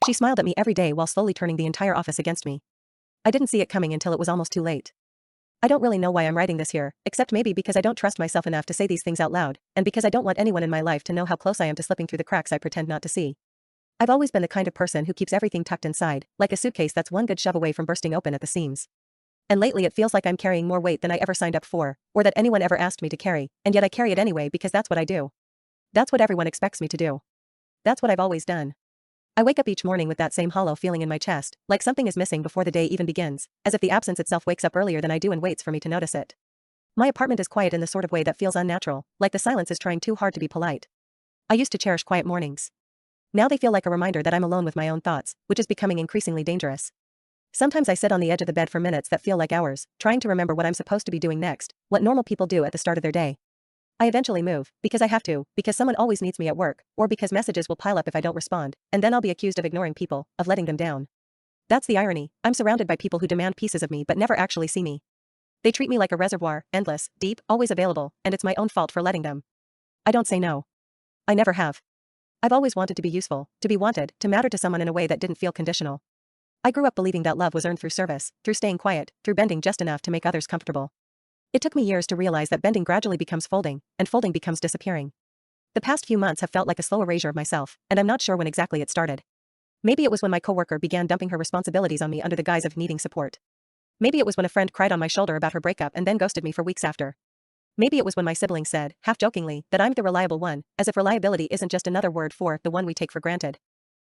She smiled at me every day while slowly turning the entire office against me. I didn't see it coming until it was almost too late. I don't really know why I'm writing this here, except maybe because I don't trust myself enough to say these things out loud, and because I don't want anyone in my life to know how close I am to slipping through the cracks I pretend not to see. I've always been the kind of person who keeps everything tucked inside, like a suitcase that's one good shove away from bursting open at the seams. And lately it feels like I'm carrying more weight than I ever signed up for, or that anyone ever asked me to carry, and yet I carry it anyway because that's what I do. That's what everyone expects me to do. That's what I've always done. I wake up each morning with that same hollow feeling in my chest, like something is missing before the day even begins, as if the absence itself wakes up earlier than I do and waits for me to notice it. My apartment is quiet in the sort of way that feels unnatural, like the silence is trying too hard to be polite. I used to cherish quiet mornings. Now they feel like a reminder that I'm alone with my own thoughts, which is becoming increasingly dangerous. Sometimes I sit on the edge of the bed for minutes that feel like hours, trying to remember what I'm supposed to be doing next, what normal people do at the start of their day. I eventually move, because I have to, because someone always needs me at work, or because messages will pile up if I don't respond, and then I'll be accused of ignoring people, of letting them down. That's the irony, I'm surrounded by people who demand pieces of me but never actually see me. They treat me like a reservoir, endless, deep, always available, and it's my own fault for letting them. I don't say no. I never have. I've always wanted to be useful, to be wanted, to matter to someone in a way that didn't feel conditional. I grew up believing that love was earned through service, through staying quiet, through bending just enough to make others comfortable. It took me years to realize that bending gradually becomes folding, and folding becomes disappearing. The past few months have felt like a slow erasure of myself, and I'm not sure when exactly it started. Maybe it was when my coworker began dumping her responsibilities on me under the guise of needing support. Maybe it was when a friend cried on my shoulder about her breakup and then ghosted me for weeks after. Maybe it was when my sibling said, half-jokingly, that I'm the reliable one, as if reliability isn't just another word for the one we take for granted.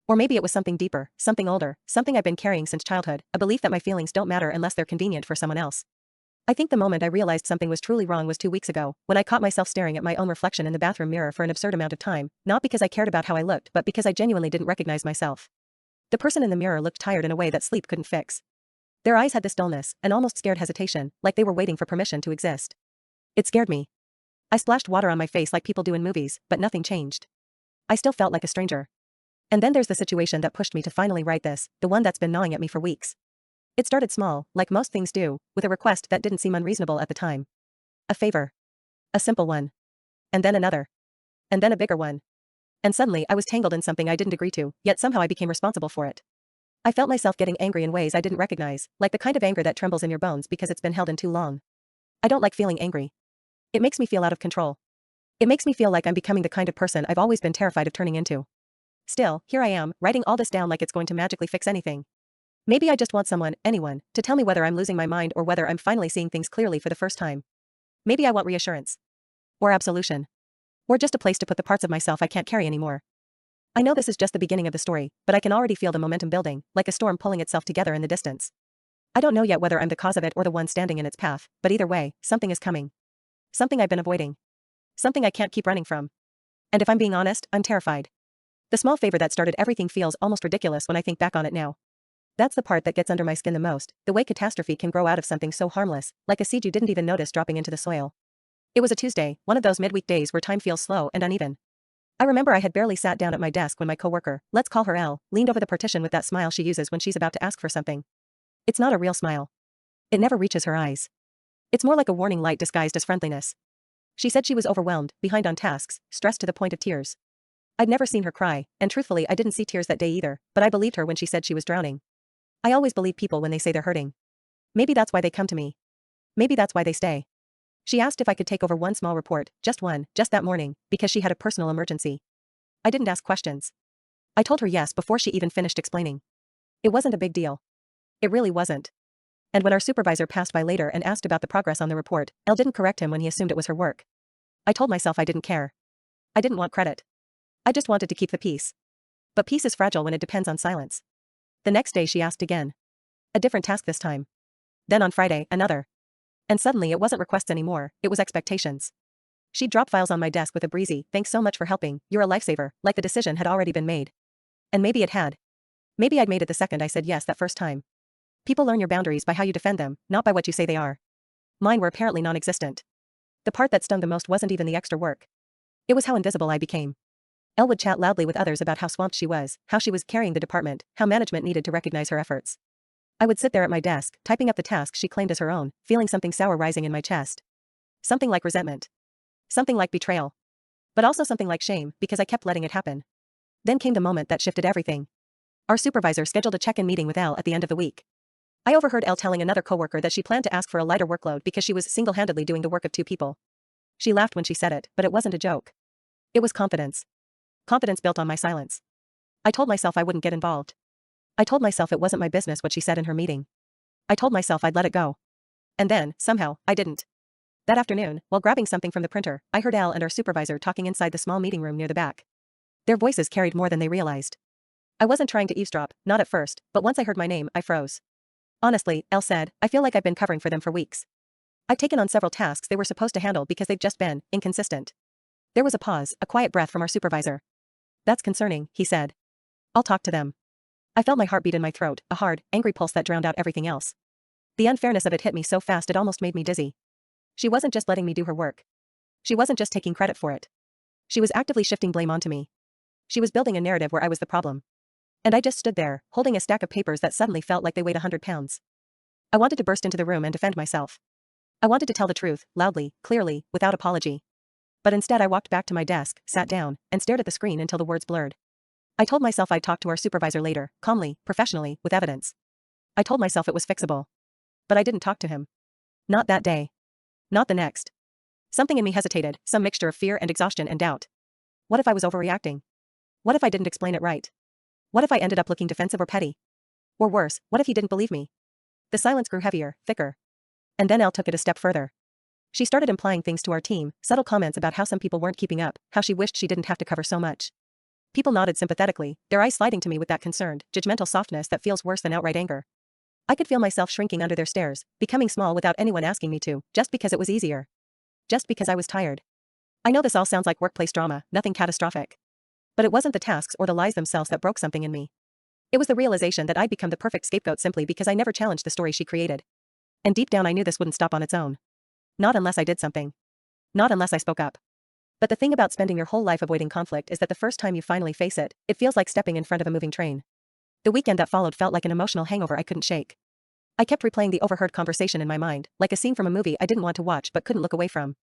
Or maybe it was something deeper, something older, something I've been carrying since childhood, a belief that my feelings don't matter unless they're convenient for someone else. I think the moment I realized something was truly wrong was 2 weeks ago, when I caught myself staring at my own reflection in the bathroom mirror for an absurd amount of time, not because I cared about how I looked but because I genuinely didn't recognize myself. The person in the mirror looked tired in a way that sleep couldn't fix. Their eyes had this dullness, an almost scared hesitation, like they were waiting for permission to exist. It scared me. I splashed water on my face like people do in movies, but nothing changed. I still felt like a stranger. And then there's the situation that pushed me to finally write this, the one that's been gnawing at me for weeks. It started small, like most things do, with a request that didn't seem unreasonable at the time. A favor. A simple one. And then another. And then a bigger one. And suddenly I was tangled in something I didn't agree to, yet somehow I became responsible for it. I felt myself getting angry in ways I didn't recognize, like the kind of anger that trembles in your bones because it's been held in too long. I don't like feeling angry. It makes me feel out of control. It makes me feel like I'm becoming the kind of person I've always been terrified of turning into. Still, here I am, writing all this down like it's going to magically fix anything. Maybe I just want someone, anyone, to tell me whether I'm losing my mind or whether I'm finally seeing things clearly for the first time. Maybe I want reassurance. Or absolution. Or just a place to put the parts of myself I can't carry anymore. I know this is just the beginning of the story, but I can already feel the momentum building, like a storm pulling itself together in the distance. I don't know yet whether I'm the cause of it or the one standing in its path, but either way, something is coming. Something I've been avoiding. Something I can't keep running from. And if I'm being honest, I'm terrified. The small favor that started everything feels almost ridiculous when I think back on it now. That's the part that gets under my skin the most, the way catastrophe can grow out of something so harmless, like a seed you didn't even notice dropping into the soil. It was a Tuesday, one of those midweek days where time feels slow and uneven. I remember I had barely sat down at my desk when my coworker, let's call her Elle, leaned over the partition with that smile she uses when she's about to ask for something. It's not a real smile. It never reaches her eyes. It's more like a warning light disguised as friendliness. She said she was overwhelmed, behind on tasks, stressed to the point of tears. I'd never seen her cry, and truthfully I didn't see tears that day either, but I believed her when she said she was drowning. I always believe people when they say they're hurting. Maybe that's why they come to me. Maybe that's why they stay. She asked if I could take over one small report, just one, just that morning, because she had a personal emergency. I didn't ask questions. I told her yes before she even finished explaining. It wasn't a big deal. It really wasn't. And when our supervisor passed by later and asked about the progress on the report, Elle didn't correct him when he assumed it was her work. I told myself I didn't care. I didn't want credit. I just wanted to keep the peace. But peace is fragile when it depends on silence. The next day she asked again. A different task this time. Then on Friday, another. And suddenly it wasn't requests anymore, it was expectations. She'd drop files on my desk with a breezy, thanks so much for helping, you're a lifesaver, like the decision had already been made. And maybe it had. Maybe I'd made it the second I said yes that first time. People learn your boundaries by how you defend them, not by what you say they are. Mine were apparently non-existent. The part that stung the most wasn't even the extra work. It was how invisible I became. Elle would chat loudly with others about how swamped she was, how she was carrying the department, how management needed to recognize her efforts. I would sit there at my desk, typing up the task she claimed as her own, feeling something sour rising in my chest. Something like resentment. Something like betrayal. But also something like shame, because I kept letting it happen. Then came the moment that shifted everything. Our supervisor scheduled a check-in meeting with Elle at the end of the week. I overheard Elle telling another coworker that she planned to ask for a lighter workload because she was single-handedly doing the work of two people. She laughed when she said it, but it wasn't a joke. It was confidence. Confidence built on my silence. I told myself I wouldn't get involved. I told myself it wasn't my business what she said in her meeting. I told myself I'd let it go. And then, somehow, I didn't. That afternoon, while grabbing something from the printer, I heard Elle and our supervisor talking inside the small meeting room near the back. Their voices carried more than they realized. I wasn't trying to eavesdrop, not at first, but once I heard my name, I froze. Honestly, Elle said, I feel like I've been covering for them for weeks. I've taken on several tasks they were supposed to handle because they've just been inconsistent. There was a pause, a quiet breath from our supervisor. That's concerning, he said. I'll talk to them. I felt my heartbeat in my throat, a hard, angry pulse that drowned out everything else. The unfairness of it hit me so fast it almost made me dizzy. She wasn't just letting me do her work. She wasn't just taking credit for it. She was actively shifting blame onto me. She was building a narrative where I was the problem. And I just stood there, holding a stack of papers that suddenly felt like they weighed 100 pounds. I wanted to burst into the room and defend myself. I wanted to tell the truth, loudly, clearly, without apology. But instead I walked back to my desk, sat down, and stared at the screen until the words blurred. I told myself I'd talk to our supervisor later, calmly, professionally, with evidence. I told myself it was fixable. But I didn't talk to him. Not that day. Not the next. Something in me hesitated, some mixture of fear and exhaustion and doubt. What if I was overreacting? What if I didn't explain it right? What if I ended up looking defensive or petty? Or worse, what if he didn't believe me? The silence grew heavier, thicker. And then Elle took it a step further. She started implying things to our team, subtle comments about how some people weren't keeping up, how she wished she didn't have to cover so much. People nodded sympathetically, their eyes sliding to me with that concerned, judgmental softness that feels worse than outright anger. I could feel myself shrinking under their stares, becoming small without anyone asking me to, just because it was easier. Just because I was tired. I know this all sounds like workplace drama, nothing catastrophic. But it wasn't the tasks or the lies themselves that broke something in me. It was the realization that I'd become the perfect scapegoat simply because I never challenged the story she created. And deep down I knew this wouldn't stop on its own. Not unless I did something. Not unless I spoke up. But the thing about spending your whole life avoiding conflict is that the first time you finally face it, it feels like stepping in front of a moving train. The weekend that followed felt like an emotional hangover I couldn't shake. I kept replaying the overheard conversation in my mind, like a scene from a movie I didn't want to watch but couldn't look away from.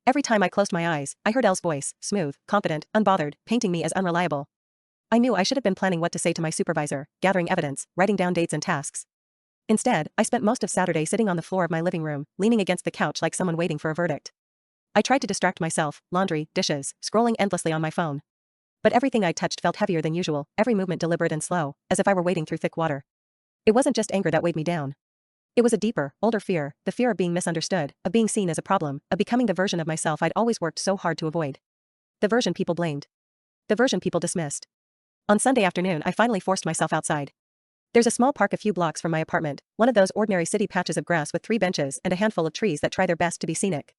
Every time I closed my eyes, I heard Elle's voice, smooth, confident, unbothered, painting me as unreliable. I knew I should have been planning what to say to my supervisor, gathering evidence, writing down dates and tasks. Instead, I spent most of Saturday sitting on the floor of my living room, leaning against the couch like someone waiting for a verdict. I tried to distract myself, laundry, dishes, scrolling endlessly on my phone. But everything I touched felt heavier than usual, every movement deliberate and slow, as if I were wading through thick water. It wasn't just anger that weighed me down. It was a deeper, older fear, the fear of being misunderstood, of being seen as a problem, of becoming the version of myself I'd always worked so hard to avoid. The version people blamed. The version people dismissed. On Sunday afternoon I finally forced myself outside. There's a small park a few blocks from my apartment, one of those ordinary city patches of grass with 3 benches and a handful of trees that try their best to be scenic.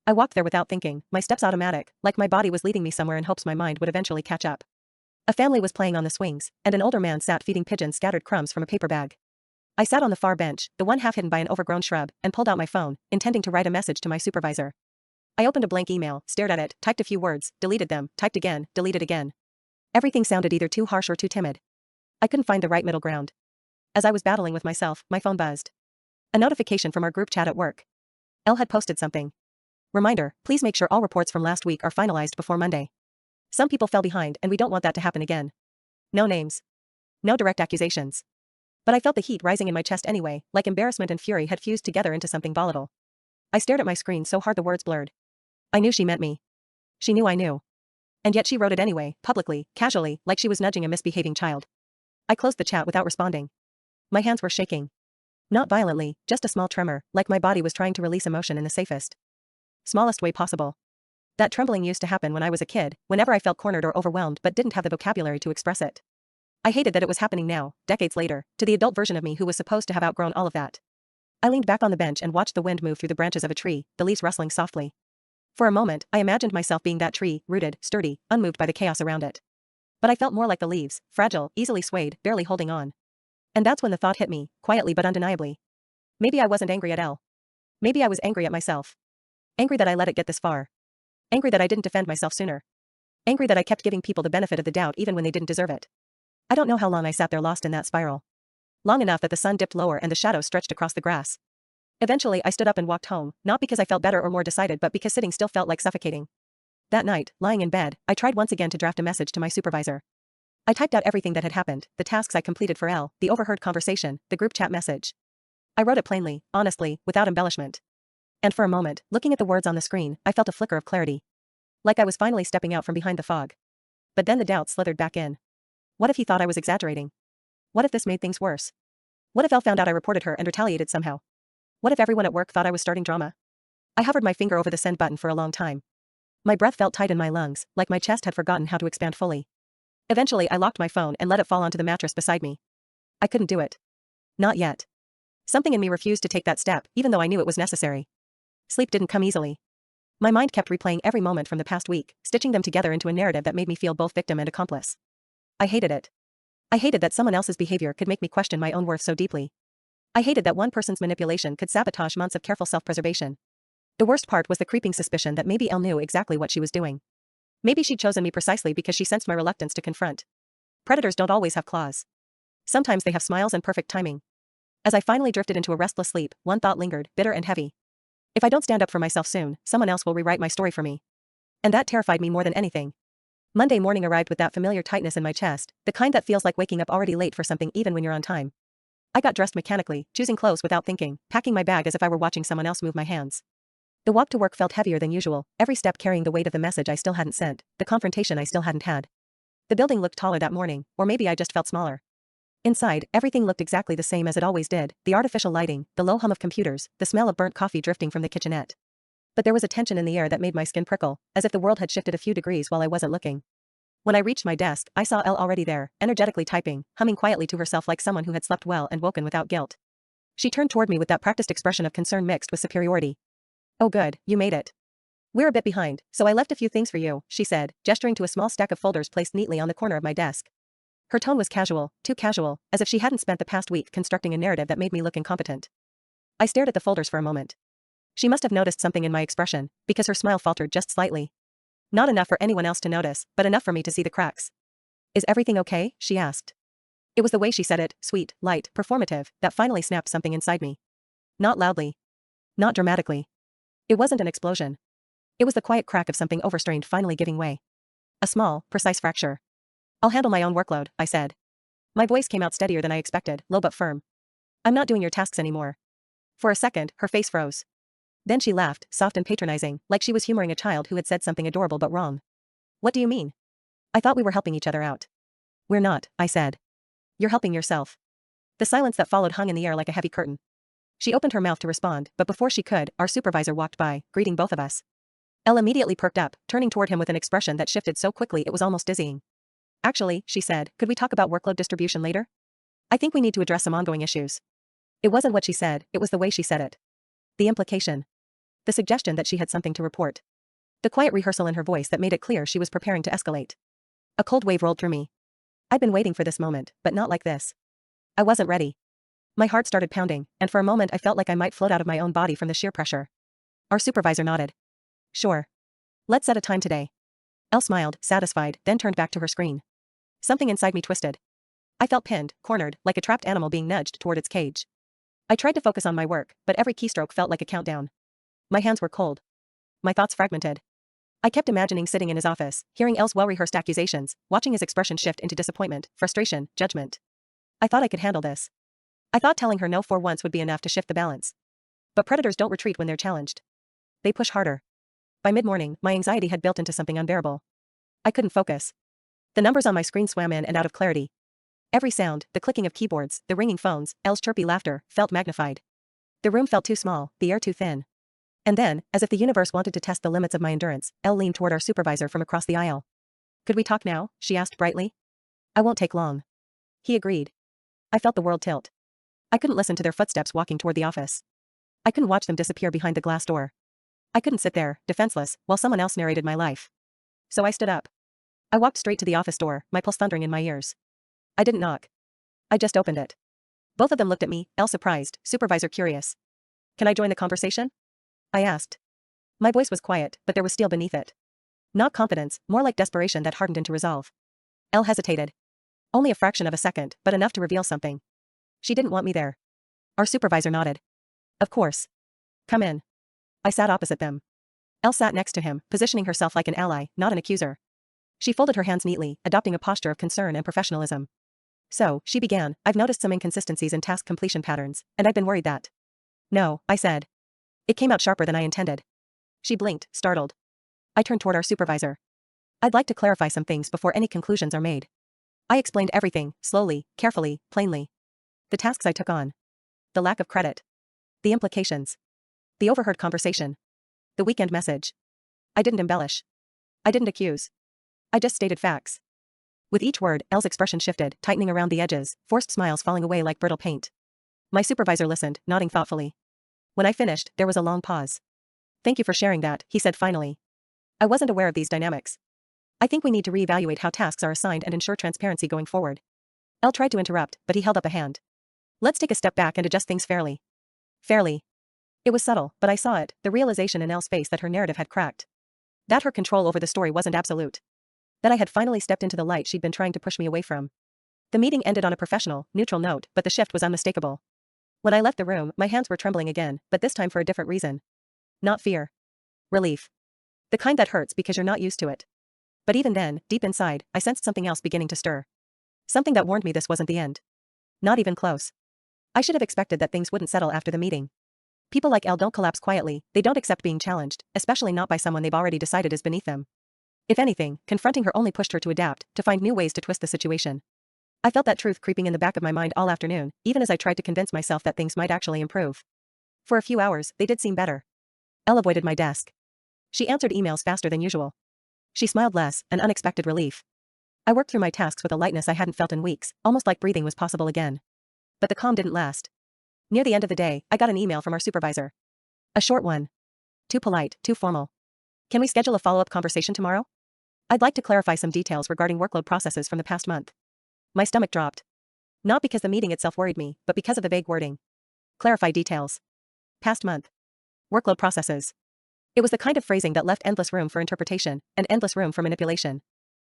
I walked there without thinking, my steps automatic, like my body was leading me somewhere in hopes my mind would eventually catch up. A family was playing on the swings, and an older man sat feeding pigeons scattered crumbs from a paper bag. I sat on the far bench, the one half hidden by an overgrown shrub, and pulled out my phone, intending to write a message to my supervisor. I opened a blank email, stared at it, typed a few words, deleted them, typed again, deleted again. Everything sounded either too harsh or too timid. I couldn't find the right middle ground. As I was battling with myself, my phone buzzed. A notification from our group chat at work. Elle had posted something. Reminder, please make sure all reports from last week are finalized before Monday. Some people fell behind and we don't want that to happen again. No names. No direct accusations. But I felt the heat rising in my chest anyway, like embarrassment and fury had fused together into something volatile. I stared at my screen so hard the words blurred. I knew she meant me. She knew I knew. And yet she wrote it anyway, publicly, casually, like she was nudging a misbehaving child. I closed the chat without responding. My hands were shaking. Not violently, just a small tremor, like my body was trying to release emotion in the smallest way possible. That trembling used to happen when I was a kid, whenever I felt cornered or overwhelmed but didn't have the vocabulary to express it. I hated that it was happening now, decades later, to the adult version of me who was supposed to have outgrown all of that. I leaned back on the bench and watched the wind move through the branches of a tree, the leaves rustling softly. For a moment, I imagined myself being that tree, rooted, sturdy, unmoved by the chaos around it. But I felt more like the leaves, fragile, easily swayed, barely holding on. And that's when the thought hit me, quietly but undeniably. Maybe I wasn't angry at Elle. Maybe I was angry at myself. Angry that I let it get this far. Angry that I didn't defend myself sooner. Angry that I kept giving people the benefit of the doubt even when they didn't deserve it. I don't know how long I sat there lost in that spiral. Long enough that the sun dipped lower and the shadows stretched across the grass. Eventually I stood up and walked home, not because I felt better or more decided but because sitting still felt like suffocating. That night, lying in bed, I tried once again to draft a message to my supervisor. I typed out everything that had happened, the tasks I completed for Elle, the overheard conversation, the group chat message. I wrote it plainly, honestly, without embellishment. And for a moment, looking at the words on the screen, I felt a flicker of clarity. Like I was finally stepping out from behind the fog. But then the doubt slithered back in. What if he thought I was exaggerating? What if this made things worse? What if Elle found out I reported her and retaliated somehow? What if everyone at work thought I was starting drama? I hovered my finger over the send button for a long time. My breath felt tight in my lungs, like my chest had forgotten how to expand fully. Eventually, I locked my phone and let it fall onto the mattress beside me. I couldn't do it. Not yet. Something in me refused to take that step, even though I knew it was necessary. Sleep didn't come easily. My mind kept replaying every moment from the past week, stitching them together into a narrative that made me feel both victim and accomplice. I hated it. I hated that someone else's behavior could make me question my own worth so deeply. I hated that one person's manipulation could sabotage months of careful self-preservation. The worst part was the creeping suspicion that maybe Elle knew exactly what she was doing. Maybe she'd chosen me precisely because she sensed my reluctance to confront. Predators don't always have claws. Sometimes they have smiles and perfect timing. As I finally drifted into a restless sleep, one thought lingered, bitter and heavy. If I don't stand up for myself soon, someone else will rewrite my story for me. And that terrified me more than anything. Monday morning arrived with that familiar tightness in my chest, the kind that feels like waking up already late for something even when you're on time. I got dressed mechanically, choosing clothes without thinking, packing my bag as if I were watching someone else move my hands. The walk to work felt heavier than usual, every step carrying the weight of the message I still hadn't sent, the confrontation I still hadn't had. The building looked taller that morning, or maybe I just felt smaller. Inside, everything looked exactly the same as it always did, the artificial lighting, the low hum of computers, the smell of burnt coffee drifting from the kitchenette. But there was a tension in the air that made my skin prickle, as if the world had shifted a few degrees while I wasn't looking. When I reached my desk, I saw Elle already there, energetically typing, humming quietly to herself like someone who had slept well and woken without guilt. She turned toward me with that practiced expression of concern mixed with superiority. "Oh good, you made it. We're a bit behind, so I left a few things for you," she said, gesturing to a small stack of folders placed neatly on the corner of my desk. Her tone was casual, too casual, as if she hadn't spent the past week constructing a narrative that made me look incompetent. I stared at the folders for a moment. She must have noticed something in my expression, because her smile faltered just slightly. Not enough for anyone else to notice, but enough for me to see the cracks. "Is everything okay?" she asked. It was the way she said it, sweet, light, performative, that finally snapped something inside me. Not loudly. Not dramatically. It wasn't an explosion. It was the quiet crack of something overstrained finally giving way. A small, precise fracture. "I'll handle my own workload," I said. My voice came out steadier than I expected, low but firm. "I'm not doing your tasks anymore." For a second, her face froze. Then she laughed, soft and patronizing, like she was humoring a child who had said something adorable but wrong. "What do you mean? I thought we were helping each other out." "We're not," I said. "You're helping yourself." The silence that followed hung in the air like a heavy curtain. She opened her mouth to respond, but before she could, our supervisor walked by, greeting both of us. Elle immediately perked up, turning toward him with an expression that shifted so quickly it was almost dizzying. "Actually," she said, "could we talk about workload distribution later? I think we need to address some ongoing issues." It wasn't what she said, it was the way she said it. The implication. The suggestion that she had something to report. The quiet rehearsal in her voice that made it clear she was preparing to escalate. A cold wave rolled through me. I'd been waiting for this moment, but not like this. I wasn't ready. My heart started pounding, and for a moment I felt like I might float out of my own body from the sheer pressure. Our supervisor nodded. "Sure. Let's set a time today." Elle smiled, satisfied, then turned back to her screen. Something inside me twisted. I felt pinned, cornered, like a trapped animal being nudged toward its cage. I tried to focus on my work, but every keystroke felt like a countdown. My hands were cold. My thoughts fragmented. I kept imagining sitting in his office, hearing Elle's well-rehearsed accusations, watching his expression shift into disappointment, frustration, judgment. I thought I could handle this. I thought telling her no for once would be enough to shift the balance. But predators don't retreat when they're challenged. They push harder. By mid-morning, my anxiety had built into something unbearable. I couldn't focus. The numbers on my screen swam in and out of clarity. Every sound, the clicking of keyboards, the ringing phones, Elle's chirpy laughter, felt magnified. The room felt too small, the air too thin. And then, as if the universe wanted to test the limits of my endurance, Elle leaned toward our supervisor from across the aisle. "Could we talk now?" she asked brightly. "I won't take long." He agreed. I felt the world tilt. I couldn't listen to their footsteps walking toward the office. I couldn't watch them disappear behind the glass door. I couldn't sit there, defenseless, while someone else narrated my life. So I stood up. I walked straight to the office door, my pulse thundering in my ears. I didn't knock. I just opened it. Both of them looked at me, Elle surprised, supervisor curious. "Can I join the conversation?" I asked. My voice was quiet, but there was steel beneath it. Not confidence, more like desperation that hardened into resolve. Elle hesitated. Only a fraction of a second, but enough to reveal something. She didn't want me there. Our supervisor nodded. "Of course. Come in." I sat opposite them. Elle sat next to him, positioning herself like an ally, not an accuser. She folded her hands neatly, adopting a posture of concern and professionalism. So, she began, I've noticed some inconsistencies in task completion patterns, and I've been worried that. No, I said. It came out sharper than I intended. She blinked, startled. I turned toward our supervisor. I'd like to clarify some things before any conclusions are made. I explained everything, slowly, carefully, plainly. The tasks I took on. The lack of credit. The implications. The overheard conversation. The weekend message. I didn't embellish. I didn't accuse. I just stated facts. With each word, Elle's expression shifted, tightening around the edges, forced smiles falling away like brittle paint. My supervisor listened, nodding thoughtfully. When I finished, there was a long pause. Thank you for sharing that, he said finally. I wasn't aware of these dynamics. I think we need to reevaluate how tasks are assigned and ensure transparency going forward. Elle tried to interrupt, but he held up a hand. Let's take a step back and adjust things fairly. Fairly. It was subtle, but I saw it, the realization in Elle's face that her narrative had cracked. That her control over the story wasn't absolute. That I had finally stepped into the light she'd been trying to push me away from. The meeting ended on a professional, neutral note, but the shift was unmistakable. When I left the room, my hands were trembling again, but this time for a different reason. Not fear. Relief. The kind that hurts because you're not used to it. But even then, deep inside, I sensed something else beginning to stir. Something that warned me this wasn't the end. Not even close. I should have expected that things wouldn't settle after the meeting. People like Elle don't collapse quietly, they don't accept being challenged, especially not by someone they've already decided is beneath them. If anything, confronting her only pushed her to adapt, to find new ways to twist the situation. I felt that truth creeping in the back of my mind all afternoon, even as I tried to convince myself that things might actually improve. For a few hours, they did seem better. Elle avoided my desk. She answered emails faster than usual. She smiled less, an unexpected relief. I worked through my tasks with a lightness I hadn't felt in weeks, almost like breathing was possible again. But the calm didn't last. Near the end of the day, I got an email from our supervisor. A short one. Too polite, too formal. Can we schedule a follow-up conversation tomorrow? I'd like to clarify some details regarding workload processes from the past month. My stomach dropped. Not because the meeting itself worried me, but because of the vague wording. Clarify details. Past month. Workload processes. It was the kind of phrasing that left endless room for interpretation, and endless room for manipulation.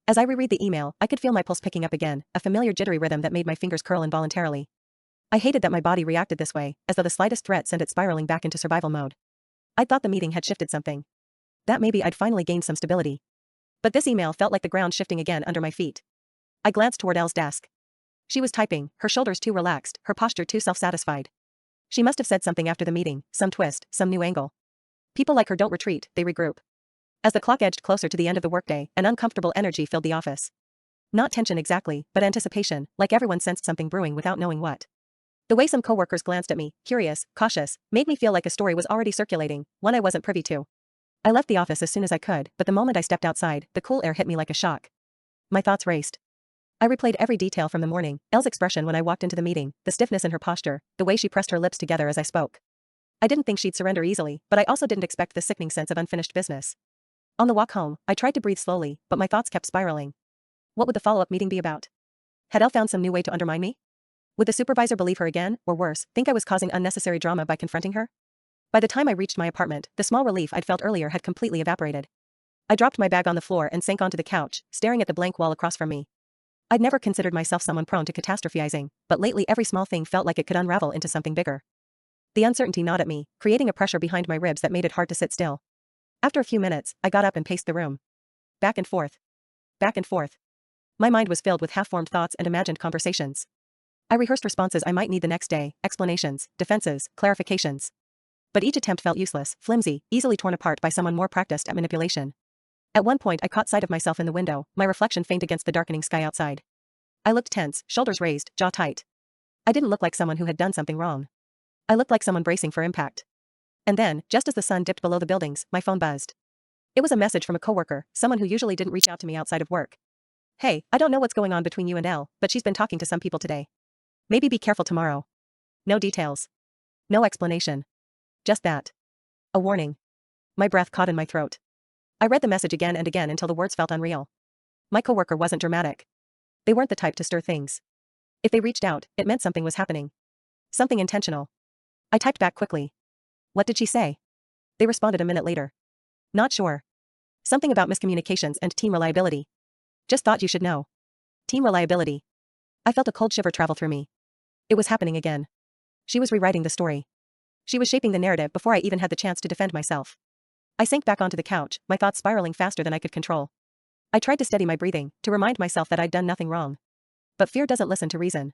As I reread the email, I could feel my pulse picking up again, a familiar jittery rhythm that made my fingers curl involuntarily. I hated that my body reacted this way, as though the slightest threat sent it spiraling back into survival mode. I thought the meeting had shifted something. That maybe I'd finally gained some stability. But this email felt like the ground shifting again under my feet. I glanced toward Elle's desk. She was typing, her shoulders too relaxed, her posture too self-satisfied. She must have said something after the meeting, some twist, some new angle. People like her don't retreat, they regroup. As the clock edged closer to the end of the workday, an uncomfortable energy filled the office. Not tension exactly, but anticipation, like everyone sensed something brewing without knowing what. The way some coworkers glanced at me, curious, cautious, made me feel like a story was already circulating, one I wasn't privy to. I left the office as soon as I could, but the moment I stepped outside, the cool air hit me like a shock. My thoughts raced. I replayed every detail from the morning, Elle's expression when I walked into the meeting, the stiffness in her posture, the way she pressed her lips together as I spoke. I didn't think she'd surrender easily, but I also didn't expect the sickening sense of unfinished business. On the walk home, I tried to breathe slowly, but my thoughts kept spiraling. What would the follow-up meeting be about? Had Elle found some new way to undermine me? Would the supervisor believe her again, or worse, think I was causing unnecessary drama by confronting her? By the time I reached my apartment, the small relief I'd felt earlier had completely evaporated. I dropped my bag on the floor and sank onto the couch, staring at the blank wall across from me. I'd never considered myself someone prone to catastrophizing, but lately every small thing felt like it could unravel into something bigger. The uncertainty gnawed at me, creating a pressure behind my ribs that made it hard to sit still. After a few minutes, I got up and paced the room. Back and forth. Back and forth. My mind was filled with half-formed thoughts and imagined conversations. I rehearsed responses I might need the next day, explanations, defenses, clarifications. But each attempt felt useless, flimsy, easily torn apart by someone more practiced at manipulation. At one point I caught sight of myself in the window, my reflection faint against the darkening sky outside. I looked tense, shoulders raised, jaw tight. I didn't look like someone who had done something wrong. I looked like someone bracing for impact. And then, just as the sun dipped below the buildings, my phone buzzed. It was a message from a coworker, someone who usually didn't reach out to me outside of work. Hey, I don't know what's going on between you and Elle, but she's been talking to some people today. Maybe be careful tomorrow. No details. No explanation. Just that. A warning. My breath caught in my throat. I read the message again and again until the words felt unreal. My coworker wasn't dramatic. They weren't the type to stir things. If they reached out, it meant something was happening. Something intentional. I typed back quickly. What did she say? They responded a minute later. Not sure. Something about miscommunications and team reliability. Just thought you should know. Team reliability. I felt a cold shiver travel through me. It was happening again. She was rewriting the story. She was shaping the narrative before I even had the chance to defend myself. I sank back onto the couch, my thoughts spiraling faster than I could control. I tried to steady my breathing, to remind myself that I'd done nothing wrong. But fear doesn't listen to reason.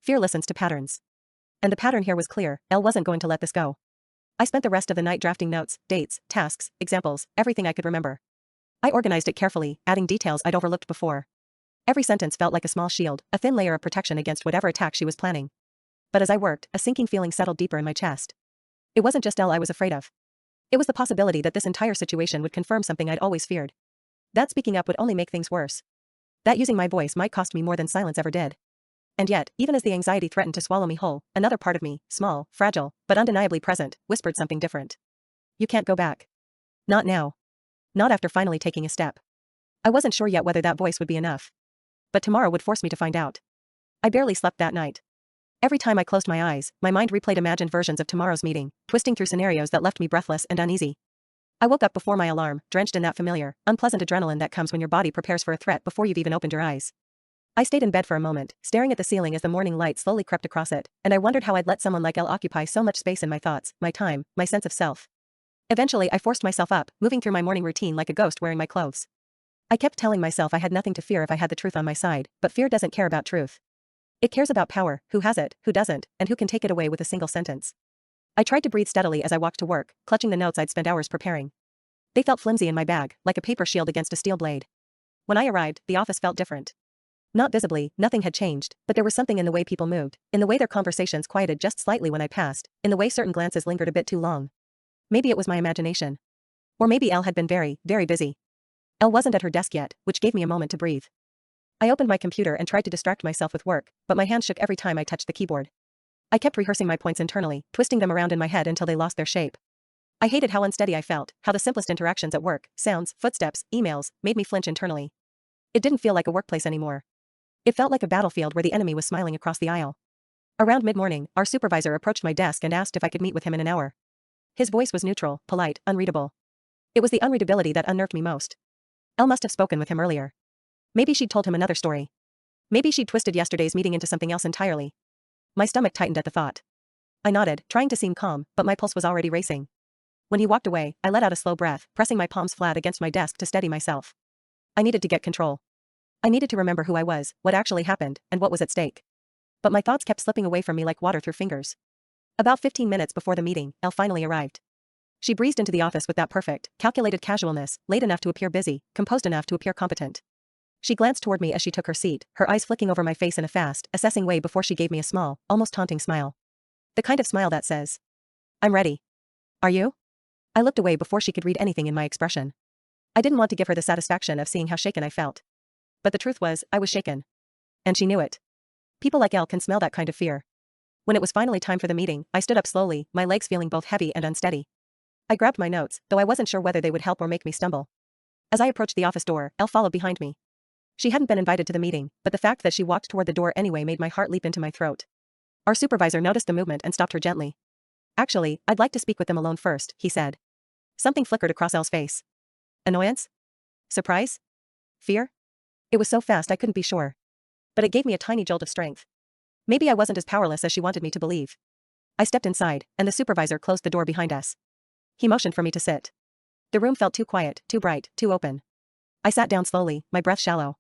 Fear listens to patterns. And the pattern here was clear. Elle wasn't going to let this go. I spent the rest of the night drafting notes, dates, tasks, examples, everything I could remember. I organized it carefully, adding details I'd overlooked before. Every sentence felt like a small shield, a thin layer of protection against whatever attack she was planning. But as I worked, a sinking feeling settled deeper in my chest. It wasn't just Elle I was afraid of. It was the possibility that this entire situation would confirm something I'd always feared. That speaking up would only make things worse. That using my voice might cost me more than silence ever did. And yet, even as the anxiety threatened to swallow me whole, another part of me, small, fragile, but undeniably present, whispered something different. You can't go back. Not now. Not after finally taking a step. I wasn't sure yet whether that voice would be enough. But tomorrow would force me to find out. I barely slept that night. Every time I closed my eyes, my mind replayed imagined versions of tomorrow's meeting, twisting through scenarios that left me breathless and uneasy. I woke up before my alarm, drenched in that familiar, unpleasant adrenaline that comes when your body prepares for a threat before you've even opened your eyes. I stayed in bed for a moment, staring at the ceiling as the morning light slowly crept across it, and I wondered how I'd let someone like Elle occupy so much space in my thoughts, my time, my sense of self. Eventually I forced myself up, moving through my morning routine like a ghost wearing my clothes. I kept telling myself I had nothing to fear if I had the truth on my side, but fear doesn't care about truth. It cares about power, who has it, who doesn't, and who can take it away with a single sentence. I tried to breathe steadily as I walked to work, clutching the notes I'd spent hours preparing. They felt flimsy in my bag, like a paper shield against a steel blade. When I arrived, the office felt different. Not visibly, nothing had changed, but there was something in the way people moved, in the way their conversations quieted just slightly when I passed, in the way certain glances lingered a bit too long. Maybe it was my imagination. Or maybe Elle had been very, very busy. Elle wasn't at her desk yet, which gave me a moment to breathe. I opened my computer and tried to distract myself with work, but my hands shook every time I touched the keyboard. I kept rehearsing my points internally, twisting them around in my head until they lost their shape. I hated how unsteady I felt, how the simplest interactions at work, sounds, footsteps, emails, made me flinch internally. It didn't feel like a workplace anymore. It felt like a battlefield where the enemy was smiling across the aisle. Around mid-morning, our supervisor approached my desk and asked if I could meet with him in an hour. His voice was neutral, polite, unreadable. It was the unreadability that unnerved me most. Elle must have spoken with him earlier. Maybe she'd told him another story. Maybe she'd twisted yesterday's meeting into something else entirely. My stomach tightened at the thought. I nodded, trying to seem calm, but my pulse was already racing. When he walked away, I let out a slow breath, pressing my palms flat against my desk to steady myself. I needed to get control. I needed to remember who I was, what actually happened, and what was at stake. But my thoughts kept slipping away from me like water through fingers. About 15 minutes before the meeting, Elle finally arrived. She breezed into the office with that perfect, calculated casualness, late enough to appear busy, composed enough to appear competent. She glanced toward me as she took her seat, her eyes flicking over my face in a fast, assessing way before she gave me a small, almost taunting smile. The kind of smile that says, I'm ready. Are you? I looked away before she could read anything in my expression. I didn't want to give her the satisfaction of seeing how shaken I felt. But the truth was, I was shaken. And she knew it. People like Elle can smell that kind of fear. When it was finally time for the meeting, I stood up slowly, my legs feeling both heavy and unsteady. I grabbed my notes, though I wasn't sure whether they would help or make me stumble. As I approached the office door, Elle followed behind me. She hadn't been invited to the meeting, but the fact that she walked toward the door anyway made my heart leap into my throat. Our supervisor noticed the movement and stopped her gently. Actually, I'd like to speak with them alone first, he said. Something flickered across Elle's face. Annoyance? Surprise? Fear? It was so fast I couldn't be sure. But it gave me a tiny jolt of strength. Maybe I wasn't as powerless as she wanted me to believe. I stepped inside, and the supervisor closed the door behind us. He motioned for me to sit. The room felt too quiet, too bright, too open. I sat down slowly, my breath shallow.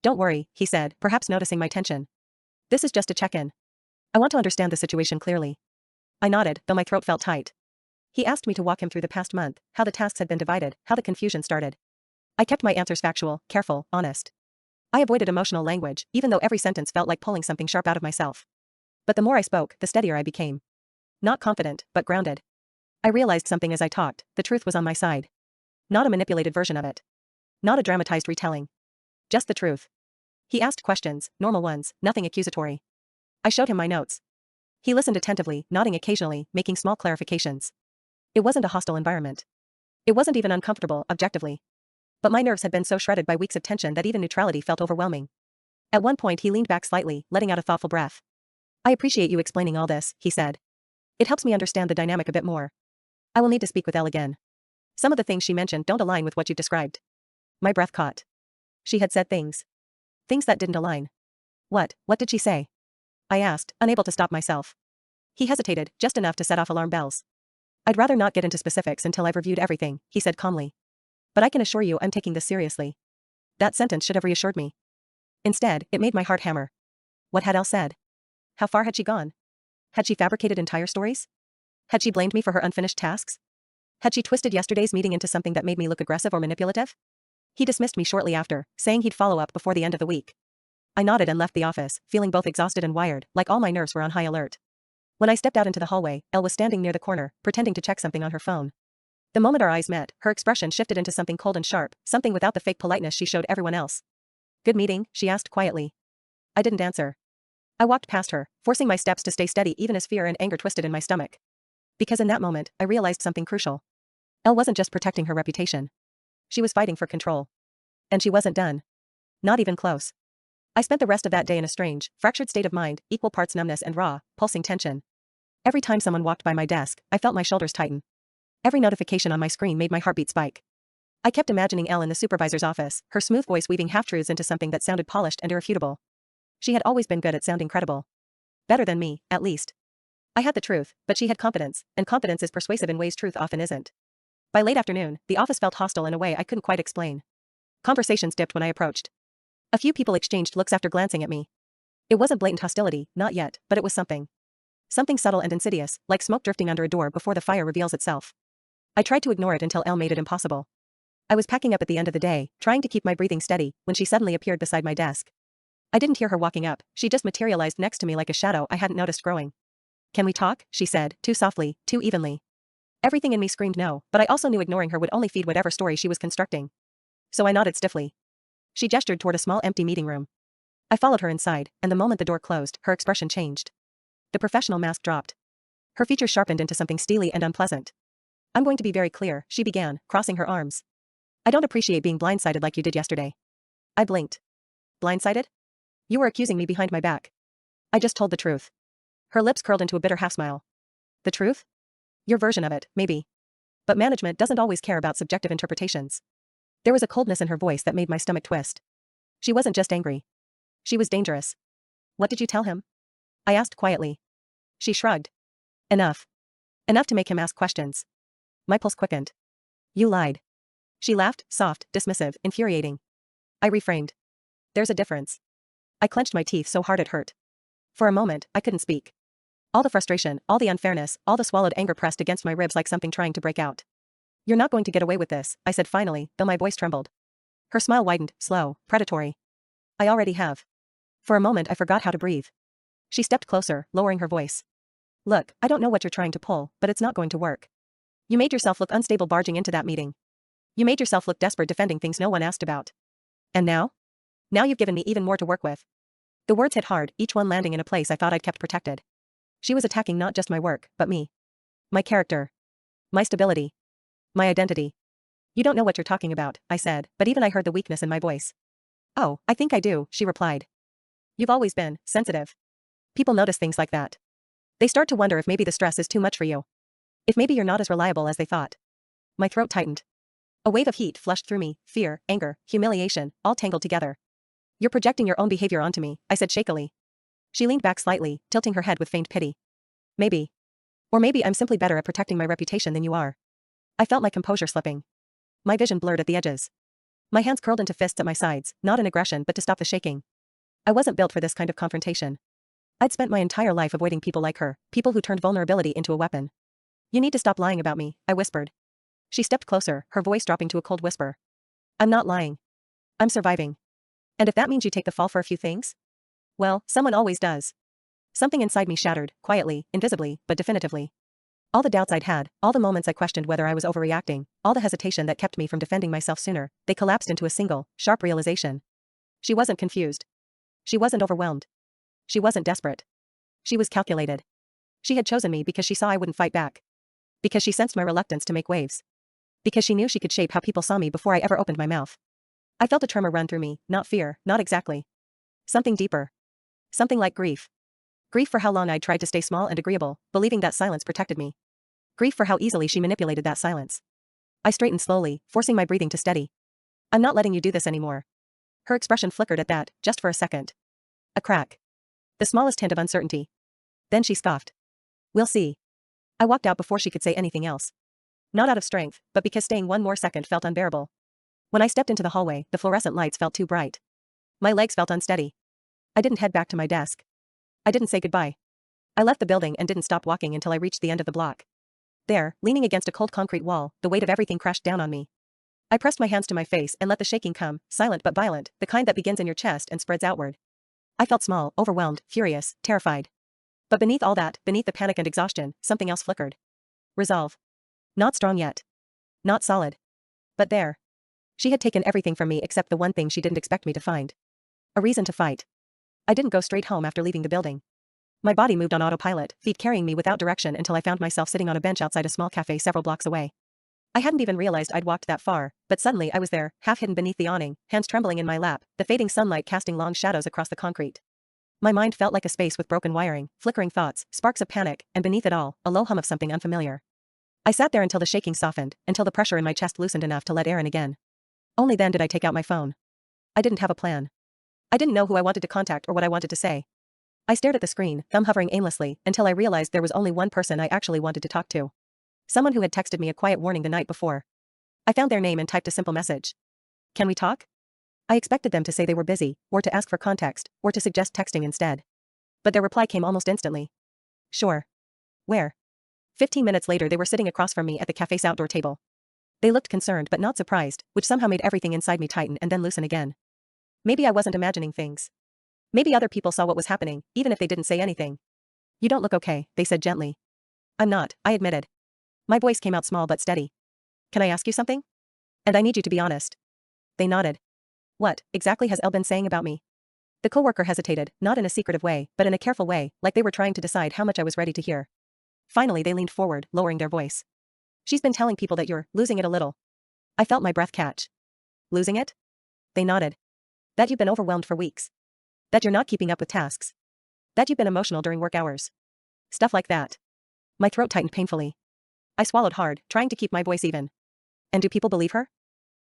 Don't worry, he said, perhaps noticing my tension. This is just a check-in. I want to understand the situation clearly. I nodded, though my throat felt tight. He asked me to walk him through the past month, how the tasks had been divided, how the confusion started. I kept my answers factual, careful, honest. I avoided emotional language, even though every sentence felt like pulling something sharp out of myself. But the more I spoke, the steadier I became. Not confident, but grounded. I realized something as I talked, the truth was on my side. Not a manipulated version of it. Not a dramatized retelling. Just the truth. He asked questions, normal ones, nothing accusatory. I showed him my notes. He listened attentively, nodding occasionally, making small clarifications. It wasn't a hostile environment. It wasn't even uncomfortable, objectively. But my nerves had been so shredded by weeks of tension that even neutrality felt overwhelming. At one point he leaned back slightly, letting out a thoughtful breath. I appreciate you explaining all this, he said. It helps me understand the dynamic a bit more. I will need to speak with Elle again. Some of the things she mentioned don't align with what you described. My breath caught. She had said things. Things that didn't align. What did she say? I asked, unable to stop myself. He hesitated, just enough to set off alarm bells. I'd rather not get into specifics until I've reviewed everything, he said calmly. But I can assure you I'm taking this seriously. That sentence should have reassured me. Instead, it made my heart hammer. What had Elle said? How far had she gone? Had she fabricated entire stories? Had she blamed me for her unfinished tasks? Had she twisted yesterday's meeting into something that made me look aggressive or manipulative? He dismissed me shortly after, saying he'd follow up before the end of the week. I nodded and left the office, feeling both exhausted and wired, like all my nerves were on high alert. When I stepped out into the hallway, Elle was standing near the corner, pretending to check something on her phone. The moment our eyes met, her expression shifted into something cold and sharp, something without the fake politeness she showed everyone else. Good meeting, she asked quietly. I didn't answer. I walked past her, forcing my steps to stay steady even as fear and anger twisted in my stomach. Because in that moment, I realized something crucial. Elle wasn't just protecting her reputation. She was fighting for control. And she wasn't done. Not even close. I spent the rest of that day in a strange, fractured state of mind, equal parts numbness and raw, pulsing tension. Every time someone walked by my desk, I felt my shoulders tighten. Every notification on my screen made my heartbeat spike. I kept imagining Elle in the supervisor's office, her smooth voice weaving half-truths into something that sounded polished and irrefutable. She had always been good at sounding credible. Better than me, at least. I had the truth, but she had confidence, and confidence is persuasive in ways truth often isn't. By late afternoon, the office felt hostile in a way I couldn't quite explain. Conversations dipped when I approached. A few people exchanged looks after glancing at me. It wasn't blatant hostility, not yet, but it was something. Something subtle and insidious, like smoke drifting under a door before the fire reveals itself. I tried to ignore it until Elle made it impossible. I was packing up at the end of the day, trying to keep my breathing steady, when she suddenly appeared beside my desk. I didn't hear her walking up, she just materialized next to me like a shadow I hadn't noticed growing. Can we talk? She said, too softly, too evenly. Everything in me screamed no, but I also knew ignoring her would only feed whatever story she was constructing. So I nodded stiffly. She gestured toward a small empty meeting room. I followed her inside, and the moment the door closed, her expression changed. The professional mask dropped. Her features sharpened into something steely and unpleasant. I'm going to be very clear, she began, crossing her arms. I don't appreciate being blindsided like you did yesterday. I blinked. Blindsided? You were accusing me behind my back. I just told the truth. Her lips curled into a bitter half-smile. The truth? Your version of it, maybe. But management doesn't always care about subjective interpretations. There was a coldness in her voice that made my stomach twist. She wasn't just angry. She was dangerous. What did you tell him? I asked quietly. She shrugged. Enough. Enough to make him ask questions. My pulse quickened. You lied. She laughed, soft, dismissive, infuriating. I refrained. There's a difference. I clenched my teeth so hard it hurt. For a moment, I couldn't speak. All the frustration, all the unfairness, all the swallowed anger pressed against my ribs like something trying to break out. You're not going to get away with this, I said finally, though my voice trembled. Her smile widened, slow, predatory. I already have. For a moment I forgot how to breathe. She stepped closer, lowering her voice. Look, I don't know what you're trying to pull, but it's not going to work. You made yourself look unstable barging into that meeting. You made yourself look desperate defending things no one asked about. And now? Now you've given me even more to work with. The words hit hard, each one landing in a place I thought I'd kept protected. She was attacking not just my work, but me. My character. My stability. My identity. You don't know what you're talking about, I said, but even I heard the weakness in my voice. Oh, I think I do, she replied. You've always been sensitive. People notice things like that. They start to wonder if maybe the stress is too much for you. If maybe you're not as reliable as they thought. My throat tightened. A wave of heat flushed through me, fear, anger, humiliation, all tangled together. You're projecting your own behavior onto me, I said shakily. She leaned back slightly, tilting her head with faint pity. Maybe. Or maybe I'm simply better at protecting my reputation than you are. I felt my composure slipping. My vision blurred at the edges. My hands curled into fists at my sides, not in aggression but to stop the shaking. I wasn't built for this kind of confrontation. I'd spent my entire life avoiding people like her, people who turned vulnerability into a weapon. You need to stop lying about me, I whispered. She stepped closer, her voice dropping to a cold whisper. I'm not lying. I'm surviving. And if that means you take the fall for a few things? Well, someone always does. Something inside me shattered, quietly, invisibly, but definitively. All the doubts I'd had, all the moments I questioned whether I was overreacting, all the hesitation that kept me from defending myself sooner, they collapsed into a single, sharp realization. She wasn't confused. She wasn't overwhelmed. She wasn't desperate. She was calculated. She had chosen me because she saw I wouldn't fight back. Because she sensed my reluctance to make waves. Because she knew she could shape how people saw me before I ever opened my mouth. I felt a tremor run through me, not fear, not exactly. Something deeper. Something like grief. Grief for how long I'd tried to stay small and agreeable, believing that silence protected me. Grief for how easily she manipulated that silence. I straightened slowly, forcing my breathing to steady. I'm not letting you do this anymore. Her expression flickered at that, just for a second. A crack. The smallest hint of uncertainty. Then she scoffed. We'll see. I walked out before she could say anything else. Not out of strength, but because staying one more second felt unbearable. When I stepped into the hallway, the fluorescent lights felt too bright. My legs felt unsteady. I didn't head back to my desk. I didn't say goodbye. I left the building and didn't stop walking until I reached the end of the block. There, leaning against a cold concrete wall, the weight of everything crashed down on me. I pressed my hands to my face and let the shaking come, silent but violent, the kind that begins in your chest and spreads outward. I felt small, overwhelmed, furious, terrified. But beneath all that, beneath the panic and exhaustion, something else flickered. Resolve. Not strong yet. Not solid. But there. She had taken everything from me except the one thing she didn't expect me to find. A reason to fight. I didn't go straight home after leaving the building. My body moved on autopilot, feet carrying me without direction until I found myself sitting on a bench outside a small cafe several blocks away. I hadn't even realized I'd walked that far, but suddenly I was there, half hidden beneath the awning, hands trembling in my lap, the fading sunlight casting long shadows across the concrete. My mind felt like a space with broken wiring, flickering thoughts, sparks of panic, and beneath it all, a low hum of something unfamiliar. I sat there until the shaking softened, until the pressure in my chest loosened enough to let air in again. Only then did I take out my phone. I didn't have a plan. I didn't know who I wanted to contact or what I wanted to say. I stared at the screen, thumb hovering aimlessly, until I realized there was only one person I actually wanted to talk to. Someone who had texted me a quiet warning the night before. I found their name and typed a simple message. Can we talk? I expected them to say they were busy, or to ask for context, or to suggest texting instead. But their reply came almost instantly. Sure. Where? 15 minutes later they were sitting across from me at the cafe's outdoor table. They looked concerned but not surprised, which somehow made everything inside me tighten and then loosen again. Maybe I wasn't imagining things. Maybe other people saw what was happening, even if they didn't say anything. You don't look okay, they said gently. I'm not, I admitted. My voice came out small but steady. Can I ask you something? And I need you to be honest. They nodded. What, exactly has Elle been saying about me? The coworker hesitated, not in a secretive way, but in a careful way, like they were trying to decide how much I was ready to hear. Finally they leaned forward, lowering their voice. She's been telling people that you're losing it a little. I felt my breath catch. Losing it? They nodded. That you've been overwhelmed for weeks. That you're not keeping up with tasks. That you've been emotional during work hours. Stuff like that. My throat tightened painfully. I swallowed hard, trying to keep my voice even. And do people believe her?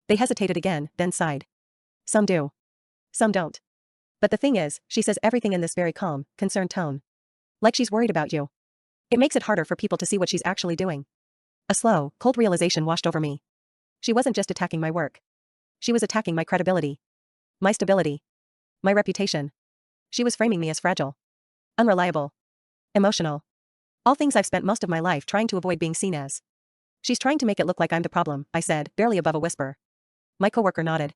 They hesitated again, then sighed. Some do. Some don't. But the thing is, she says everything in this very calm, concerned tone. Like she's worried about you. It makes it harder for people to see what she's actually doing. A slow, cold realization washed over me. She wasn't just attacking my work. She was attacking my credibility. My stability. My reputation. She was framing me as fragile. Unreliable. Emotional. All things I've spent most of my life trying to avoid being seen as. She's trying to make it look like I'm the problem, I said, barely above a whisper. My coworker nodded.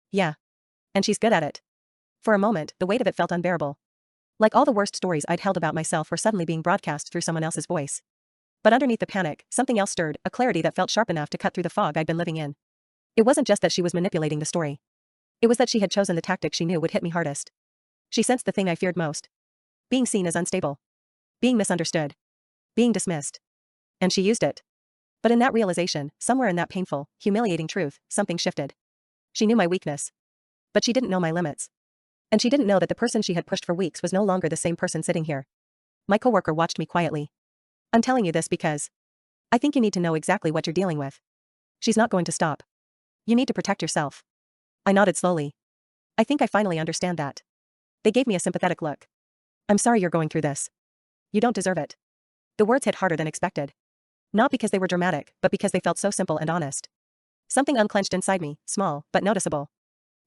Yeah. And she's good at it. For a moment, the weight of it felt unbearable. Like all the worst stories I'd held about myself were suddenly being broadcast through someone else's voice. But underneath the panic, something else stirred, a clarity that felt sharp enough to cut through the fog I'd been living in. It wasn't just that she was manipulating the story. It was that she had chosen the tactic she knew would hit me hardest. She sensed the thing I feared most. Being seen as unstable. Being misunderstood. Being dismissed. And she used it. But in that realization, somewhere in that painful, humiliating truth, something shifted. She knew my weakness. But she didn't know my limits. And she didn't know that the person she had pushed for weeks was no longer the same person sitting here. My coworker watched me quietly. I'm telling you this because I think you need to know exactly what you're dealing with. She's not going to stop. You need to protect yourself. I nodded slowly. I think I finally understand that. They gave me a sympathetic look. I'm sorry you're going through this. You don't deserve it. The words hit harder than expected. Not because they were dramatic, but because they felt so simple and honest. Something unclenched inside me, small, but noticeable.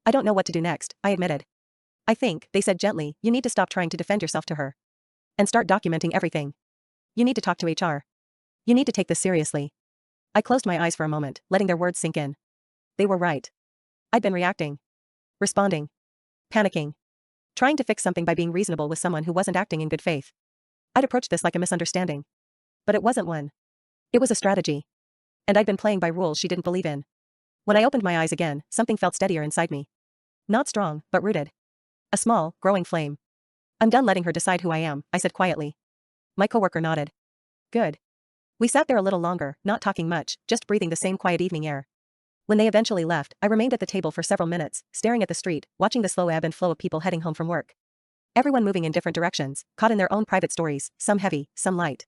I don't know what to do next, I admitted. I think, they said gently, you need to stop trying to defend yourself to her. And start documenting everything. You need to talk to HR. You need to take this seriously. I closed my eyes for a moment, letting their words sink in. They were right. I'd been reacting. Responding. Panicking. Trying to fix something by being reasonable with someone who wasn't acting in good faith. I'd approached this like a misunderstanding. But it wasn't one. It was a strategy. And I'd been playing by rules she didn't believe in. When I opened my eyes again, something felt steadier inside me. Not strong, but rooted. A small, growing flame. I'm done letting her decide who I am, I said quietly. My coworker nodded. Good. We sat there a little longer, not talking much, just breathing the same quiet evening air. When they eventually left, I remained at the table for several minutes, staring at the street, watching the slow ebb and flow of people heading home from work. Everyone moving in different directions, caught in their own private stories, some heavy, some light.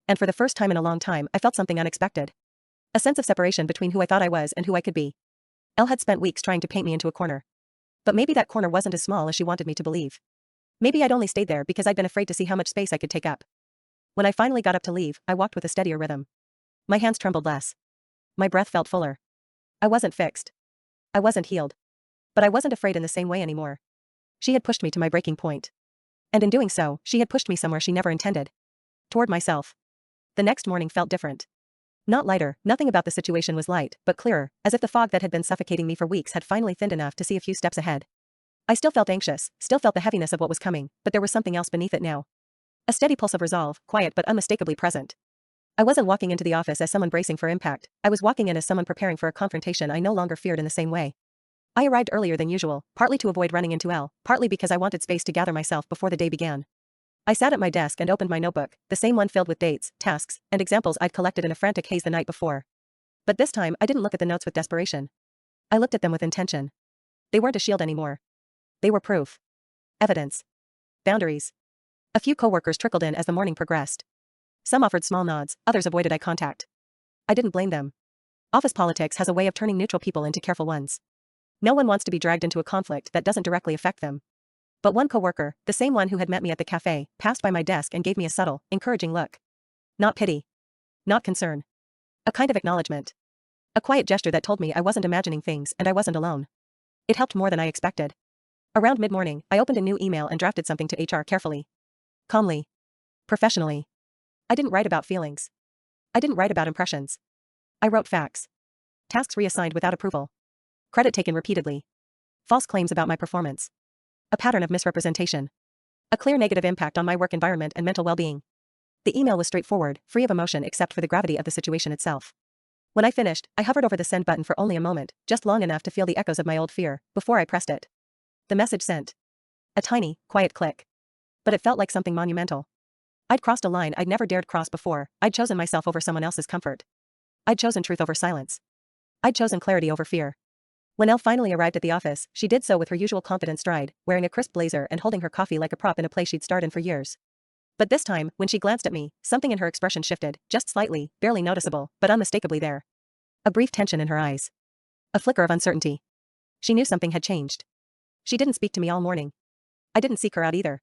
And for the first time in a long time, I felt something unexpected. A sense of separation between who I thought I was and who I could be. Elle had spent weeks trying to paint me into a corner. But maybe that corner wasn't as small as she wanted me to believe. Maybe I'd only stayed there because I'd been afraid to see how much space I could take up. When I finally got up to leave, I walked with a steadier rhythm. My hands trembled less. My breath felt fuller. I wasn't fixed. I wasn't healed. But I wasn't afraid in the same way anymore. She had pushed me to my breaking point. And in doing so, she had pushed me somewhere she never intended. Toward myself. The next morning felt different. Not lighter, nothing about the situation was light, but clearer, as if the fog that had been suffocating me for weeks had finally thinned enough to see a few steps ahead. I still felt anxious, still felt the heaviness of what was coming, but there was something else beneath it now. A steady pulse of resolve, quiet but unmistakably present. I wasn't walking into the office as someone bracing for impact, I was walking in as someone preparing for a confrontation I no longer feared in the same way. I arrived earlier than usual, partly to avoid running into Elle, partly because I wanted space to gather myself before the day began. I sat at my desk and opened my notebook, the same one filled with dates, tasks, and examples I'd collected in a frantic haze the night before. But this time, I didn't look at the notes with desperation. I looked at them with intention. They weren't a shield anymore. They were proof. Evidence. Boundaries. A few coworkers trickled in as the morning progressed. Some offered small nods, others avoided eye contact. I didn't blame them. Office politics has a way of turning neutral people into careful ones. No one wants to be dragged into a conflict that doesn't directly affect them. But one coworker, the same one who had met me at the cafe, passed by my desk and gave me a subtle, encouraging look. Not pity. Not concern. A kind of acknowledgement. A quiet gesture that told me I wasn't imagining things and I wasn't alone. It helped more than I expected. Around mid-morning, I opened a new email and drafted something to HR carefully. Calmly. Professionally. I didn't write about feelings. I didn't write about impressions. I wrote facts. Tasks reassigned without approval. Credit taken repeatedly. False claims about my performance. A pattern of misrepresentation. A clear negative impact on my work environment and mental well-being. The email was straightforward, free of emotion except for the gravity of the situation itself. When I finished, I hovered over the send button for only a moment, just long enough to feel the echoes of my old fear, before I pressed it. The message sent. A tiny, quiet click. But it felt like something monumental. I'd crossed a line I'd never dared cross before, I'd chosen myself over someone else's comfort. I'd chosen truth over silence. I'd chosen clarity over fear. When Elle finally arrived at the office, she did so with her usual confident stride, wearing a crisp blazer and holding her coffee like a prop in a play she'd starred in for years. But this time, when she glanced at me, something in her expression shifted, just slightly, barely noticeable, but unmistakably there. A brief tension in her eyes. A flicker of uncertainty. She knew something had changed. She didn't speak to me all morning. I didn't seek her out either.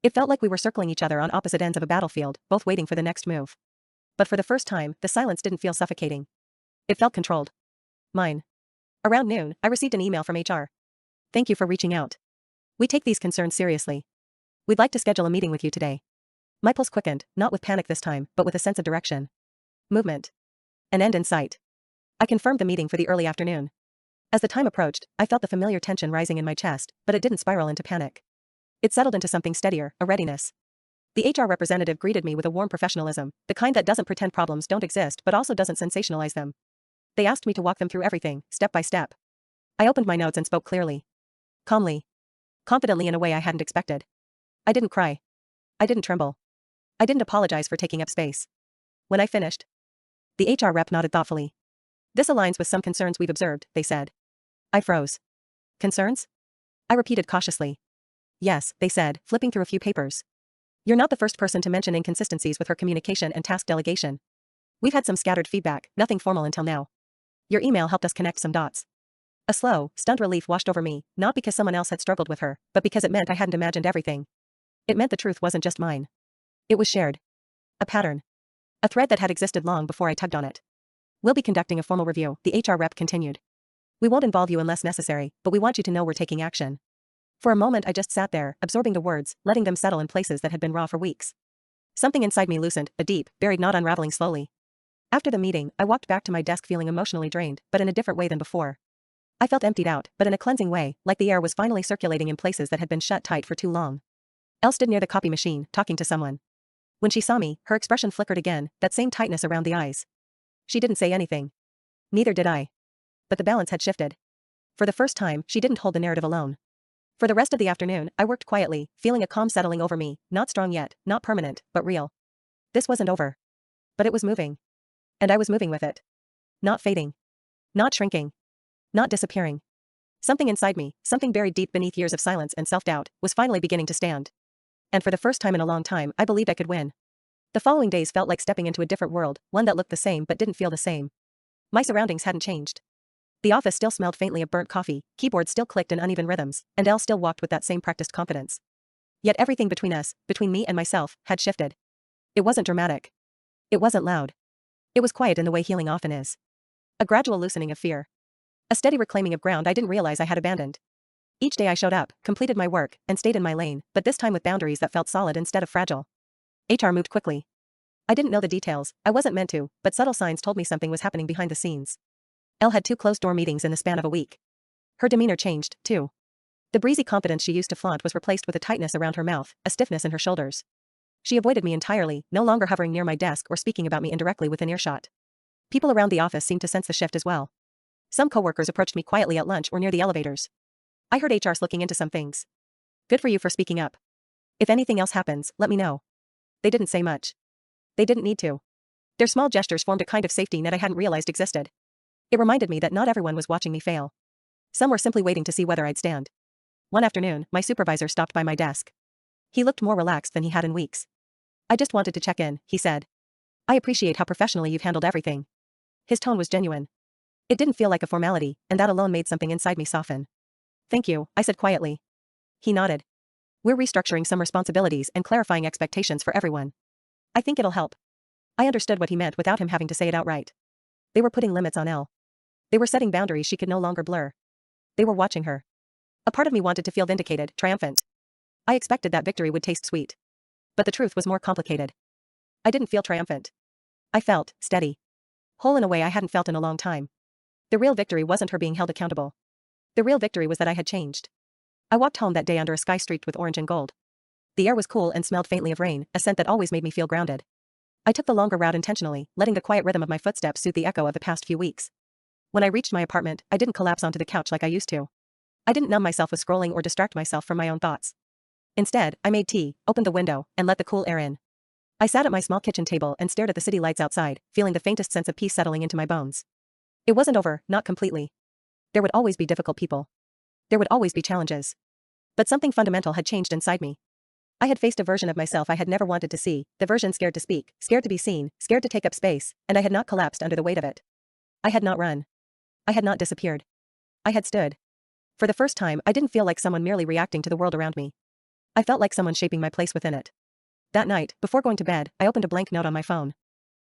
It felt like we were circling each other on opposite ends of a battlefield, both waiting for the next move. But for the first time, the silence didn't feel suffocating. It felt controlled. Mine. Around noon, I received an email from HR. Thank you for reaching out. We take these concerns seriously. We'd like to schedule a meeting with you today. My pulse quickened, not with panic this time, but with a sense of direction. Movement. An end in sight. I confirmed the meeting for the early afternoon. As the time approached, I felt the familiar tension rising in my chest, but it didn't spiral into panic. It settled into something steadier, a readiness. The HR representative greeted me with a warm professionalism, the kind that doesn't pretend problems don't exist but also doesn't sensationalize them. They asked me to walk them through everything, step by step. I opened my notes and spoke clearly. Calmly. Confidently in a way I hadn't expected. I didn't cry. I didn't tremble. I didn't apologize for taking up space. When I finished, the HR rep nodded thoughtfully. This aligns with some concerns we've observed, they said. I froze. Concerns? I repeated cautiously. Yes, they said, flipping through a few papers. You're not the first person to mention inconsistencies with her communication and task delegation. We've had some scattered feedback, nothing formal until now. Your email helped us connect some dots. A slow, stunned relief washed over me, not because someone else had struggled with her, but because it meant I hadn't imagined everything. It meant the truth wasn't just mine. It was shared. A pattern. A thread that had existed long before I tugged on it. We'll be conducting a formal review, the HR rep continued. We won't involve you unless necessary, but we want you to know we're taking action. For a moment I just sat there, absorbing the words, letting them settle in places that had been raw for weeks. Something inside me loosened, a deep, buried knot unraveling slowly. After the meeting, I walked back to my desk feeling emotionally drained, but in a different way than before. I felt emptied out, but in a cleansing way, like the air was finally circulating in places that had been shut tight for too long. Elle stood near the copy machine, talking to someone. When she saw me, her expression flickered again, that same tightness around the eyes. She didn't say anything. Neither did I. But the balance had shifted. For the first time, she didn't hold the narrative alone. For the rest of the afternoon, I worked quietly, feeling a calm settling over me, not strong yet, not permanent, but real. This wasn't over. But it was moving. And I was moving with it. Not fading. Not shrinking. Not disappearing. Something inside me, something buried deep beneath years of silence and self-doubt, was finally beginning to stand. And for the first time in a long time, I believed I could win. The following days felt like stepping into a different world, one that looked the same but didn't feel the same. My surroundings hadn't changed. The office still smelled faintly of burnt coffee, keyboards still clicked in uneven rhythms, and Elle still walked with that same practiced confidence. Yet everything between us, between me and myself, had shifted. It wasn't dramatic. It wasn't loud. It was quiet in the way healing often is. A gradual loosening of fear. A steady reclaiming of ground I didn't realize I had abandoned. Each day I showed up, completed my work, and stayed in my lane, but this time with boundaries that felt solid instead of fragile. HR moved quickly. I didn't know the details, I wasn't meant to, but subtle signs told me something was happening behind the scenes. Elle had 2 closed-door meetings in the span of a week. Her demeanor changed, too. The breezy confidence she used to flaunt was replaced with a tightness around her mouth, a stiffness in her shoulders. She avoided me entirely, no longer hovering near my desk or speaking about me indirectly within earshot. People around the office seemed to sense the shift as well. Some coworkers approached me quietly at lunch or near the elevators. I heard HR's looking into some things. Good for you for speaking up. If anything else happens, let me know. They didn't say much. They didn't need to. Their small gestures formed a kind of safety net I hadn't realized existed. It reminded me that not everyone was watching me fail. Some were simply waiting to see whether I'd stand. One afternoon, my supervisor stopped by my desk. He looked more relaxed than he had in weeks. I just wanted to check in, he said. I appreciate how professionally you've handled everything. His tone was genuine. It didn't feel like a formality, and that alone made something inside me soften. Thank you, I said quietly. He nodded. We're restructuring some responsibilities and clarifying expectations for everyone. I think it'll help. I understood what he meant without him having to say it outright. They were putting limits on Elle. They were setting boundaries she could no longer blur. They were watching her. A part of me wanted to feel vindicated, triumphant. I expected that victory would taste sweet. But the truth was more complicated. I didn't feel triumphant. I felt steady. Whole in a way I hadn't felt in a long time. The real victory wasn't her being held accountable. The real victory was that I had changed. I walked home that day under a sky streaked with orange and gold. The air was cool and smelled faintly of rain, a scent that always made me feel grounded. I took the longer route intentionally, letting the quiet rhythm of my footsteps soothe the echo of the past few weeks. When I reached my apartment, I didn't collapse onto the couch like I used to. I didn't numb myself with scrolling or distract myself from my own thoughts. Instead, I made tea, opened the window, and let the cool air in. I sat at my small kitchen table and stared at the city lights outside, feeling the faintest sense of peace settling into my bones. It wasn't over, not completely. There would always be difficult people. There would always be challenges. But something fundamental had changed inside me. I had faced a version of myself I had never wanted to see, the version scared to speak, scared to be seen, scared to take up space, and I had not collapsed under the weight of it. I had not run. I had not disappeared. I had stood. For the first time, I didn't feel like someone merely reacting to the world around me. I felt like someone shaping my place within it. That night, before going to bed, I opened a blank note on my phone.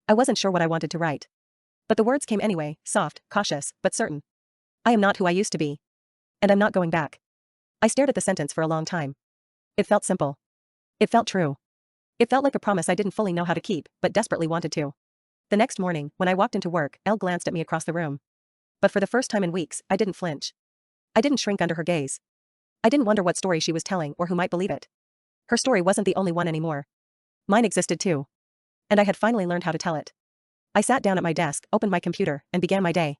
I wasn't sure what I wanted to write. But the words came anyway, soft, cautious, but certain. I am not who I used to be. And I'm not going back. I stared at the sentence for a long time. It felt simple. It felt true. It felt like a promise I didn't fully know how to keep, but desperately wanted to. The next morning, when I walked into work, Elle glanced at me across the room. But for the first time in weeks, I didn't flinch. I didn't shrink under her gaze. I didn't wonder what story she was telling or who might believe it. Her story wasn't the only one anymore. Mine existed too. And I had finally learned how to tell it. I sat down at my desk, opened my computer, and began my day.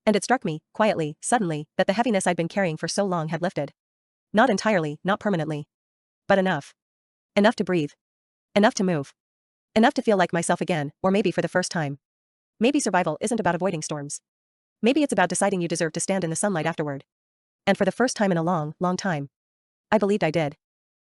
And it struck me, quietly, suddenly, that the heaviness I'd been carrying for so long had lifted. Not entirely, not permanently. But enough. Enough to breathe. Enough to move. Enough to feel like myself again, or maybe for the first time. Maybe survival isn't about avoiding storms. Maybe it's about deciding you deserve to stand in the sunlight afterward. And for the first time in a long, long time, I believed I did.